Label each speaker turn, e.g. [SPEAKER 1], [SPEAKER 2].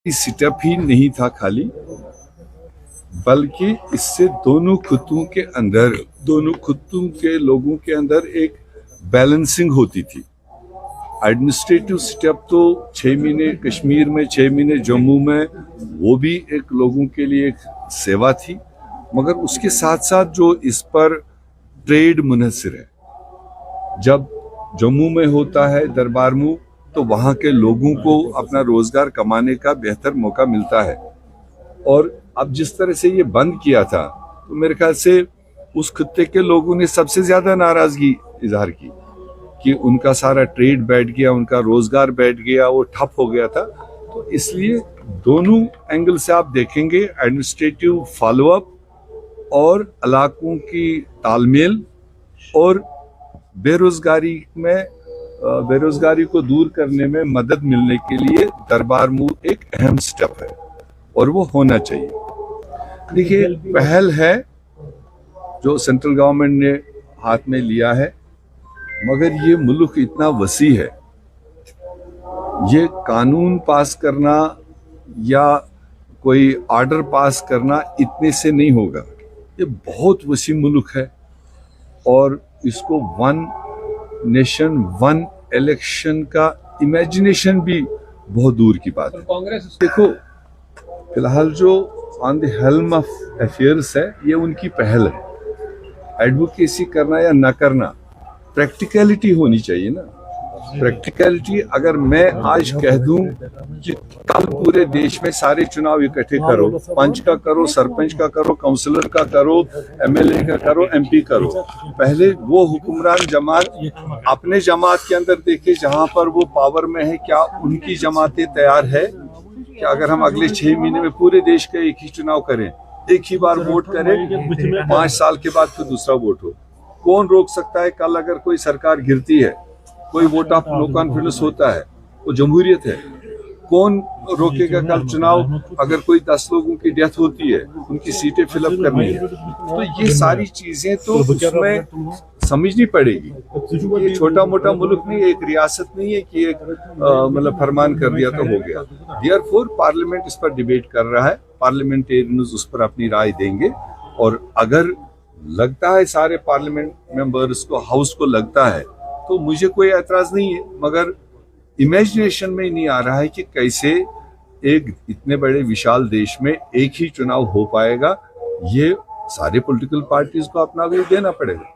[SPEAKER 1] Setup ही नहीं था खाली, बल्कि इससे दोनों खित्तों के लोगों के अंदर एक बैलेंसिंग होती थी। एडमिनिस्ट्रेटिव सेटअप तो 6 महीने कश्मीर में, 6 महीने जम्मू में, वो भी एक लोगों के लिए एक सेवा थी, मगर उसके साथ साथ जो इस पर ट्रेड मुनहसर है, जब जम्मू में होता है दरबार मूव, तो वहाँ के लोगों को अपना रोजगार कमाने का बेहतर मौका मिलता है। और अब जिस तरह से ये बंद किया था, तो मेरे ख्याल से उस खित्ते के लोगों ने सबसे ज्यादा नाराजगी इजहार की कि उनका सारा ट्रेड बैठ गया, उनका रोजगार बैठ गया, वो ठप हो गया था। तो इसलिए दोनों एंगल से आप देखेंगे, एडमिनिस्ट्रेटिव फॉलोअप और इलाकों की तालमेल और बेरोजगारी को दूर करने में मदद मिलने के लिए दरबार मूव एक अहम स्टेप है और वो होना चाहिए। देखिए, पहल है जो सेंट्रल गवर्नमेंट ने हाथ में लिया है, मगर ये मुल्क इतना वसी है, ये कानून पास करना या कोई ऑर्डर पास करना इतने से नहीं होगा। ये बहुत वसी मुल्क है और इसको वन नेशन वन इलेक्शन का इमेजिनेशन भी बहुत दूर की बात है। कांग्रेस देखो, फिलहाल जो on the helm of affairs है, ये उनकी पहल है। एडवोकेसी करना या ना करना, प्रैक्टिकलिटी होनी चाहिए ना। प्रैक्टिकलिटी अगर मैं आज कह दूं कि कल पूरे देश में सारे चुनाव इकट्ठे करो, पंच का करो, सरपंच का करो, काउंसलर का करो, एमएलए का करो, एमपी करो, पहले वो हुक्मरान जमात अपने जमात के अंदर देखे जहां पर वो पावर में है, क्या उनकी जमातें तैयार है कि अगर हम अगले 6 महीने में पूरे देश का एक ही चुनाव करें, एक ही बार वोट करें, 5 साल के बाद फिर दूसरा वोट हो। कौन रोक सकता है? कल अगर कोई सरकार गिरती है, कोई वोट ऑफ नो कॉन्फिडेंस होता है, वो जमहूरियत है। कौन रोकेगा कल चुनाव अगर कोई 10 लोगों की डेथ होती है, उनकी सीटें फिलअप करनी है? तो ये सारी चीजें तो उसमें समझनी पड़ेगी। ये छोटा मोटा मुल्क नहीं, एक रियासत नहीं है कि एक मतलब फरमान कर दिया तो हो गया। देयरफॉर पार्लियामेंट इस पर डिबेट कर रहा है, पार्लियामेंटेरियंस उस पर अपनी राय देंगे, और अगर लगता है सारे पार्लियामेंट मेंबर्स को, हाउस को लगता है, तो मुझे कोई एतराज नहीं है। मगर इमेजिनेशन में नहीं आ रहा है कि कैसे एक इतने बड़े विशाल देश में एक ही चुनाव हो पाएगा। ये सारे पॉलिटिकल पार्टीज को अपना व्यू देना पड़ेगा।